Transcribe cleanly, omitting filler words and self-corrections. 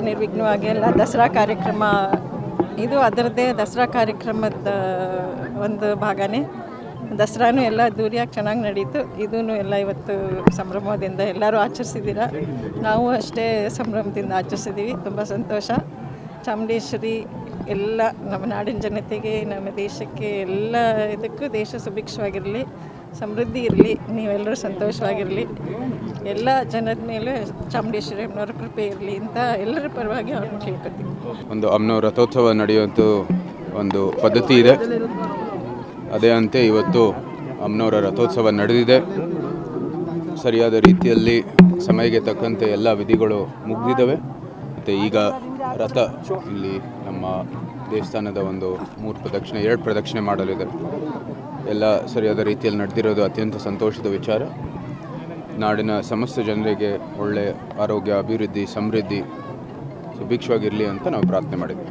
ನಿರ್ವಿಘ್ನವಾಗಿ ಎಲ್ಲ ದಸರಾ ಕಾರ್ಯಕ್ರಮ ಇದು ಅದರದ್ದೇ ದಸರಾ ಕಾರ್ಯಕ್ರಮದ ಒಂದು ಭಾಗನೇ. ದಸರಾನು ಎಲ್ಲ ಅದ್ದೂರಿಯಾಗಿ ಚೆನ್ನಾಗಿ ನಡೀತು. ಇದೂ ಎಲ್ಲ ಇವತ್ತು ಸಂಭ್ರಮದಿಂದ ಎಲ್ಲರೂ ಆಚರಿಸಿದ್ದೀರ. ನಾವು ಅಷ್ಟೇ ಸಂಭ್ರಮದಿಂದ ಆಚರಿಸಿದ್ದೀವಿ. ತುಂಬ ಸಂತೋಷ. ಚಾಮುಂಡೇಶ್ವರಿ ಎಲ್ಲ ನಮ್ಮ ನಾಡಿನ ಜನತೆಗೆ, ನಮ್ಮ ದೇಶಕ್ಕೆ, ಎಲ್ಲ ಇದಕ್ಕೂ ದೇಶ ಸುಭಿಕ್ಷವಾಗಿರಲಿ, ಸಮೃದ್ಧಿ ಇರಲಿ, ನೀವೆಲ್ಲರೂ ಸಂತೋಷವಾಗಿರಲಿ, ಎಲ್ಲ ಜನದ ಮೇಲೆ ಚಾಮುಂಡೇಶ್ವರಿ ಅಮ್ಮನವ್ರ ಕೃಪೆ ಇರಲಿ ಅಂತ ಎಲ್ಲರ ಪರವಾಗಿ ಅವ್ರನ್ನ ಕೇಳ್ಕೊತೀವಿ. ಒಂದು ಅಮ್ಮನವ್ರ ರಥೋತ್ಸವ ನಡೆಯುವಂಥ ಒಂದು ಪದ್ಧತಿ ಇದೆ. ಅದೇ ಅಂತೆ ಇವತ್ತು ಅಮ್ಮನವರ ರಥೋತ್ಸವ ನಡೆದಿದೆ. ಸರಿಯಾದ ರೀತಿಯಲ್ಲಿ ಸಮಯಕ್ಕೆ ತಕ್ಕಂತೆ ಎಲ್ಲ ವಿಧಿಗಳು ಮುಗಿದಿದ್ದಾವೆ. ಮತ್ತು ಈಗ ರಥ ಇಲ್ಲಿ ನಮ್ಮ ದೇವಸ್ಥಾನದ ಒಂದು 3 ಪ್ರದಕ್ಷಿಣೆ 2 ಪ್ರದಕ್ಷಿಣೆ ಮಾಡಲಿದೆ. ಎಲ್ಲ ಸರಿಯಾದ ರೀತಿಯಲ್ಲಿ ನಡೆದಿರೋದು ಅತ್ಯಂತ ಸಂತೋಷದ ವಿಚಾರ. ನಾಡಿನ ಸಮಸ್ತ ಜನರಿಗೆ ಒಳ್ಳೆಯ ಆರೋಗ್ಯ, ಅಭಿವೃದ್ಧಿ, ಸಮೃದ್ಧಿ ಸುಭಿಕ್ಷವಾಗಿರಲಿ ಅಂತ ನಾವು ಪ್ರಾರ್ಥನೆ ಮಾಡಿದ್ದೀವಿ.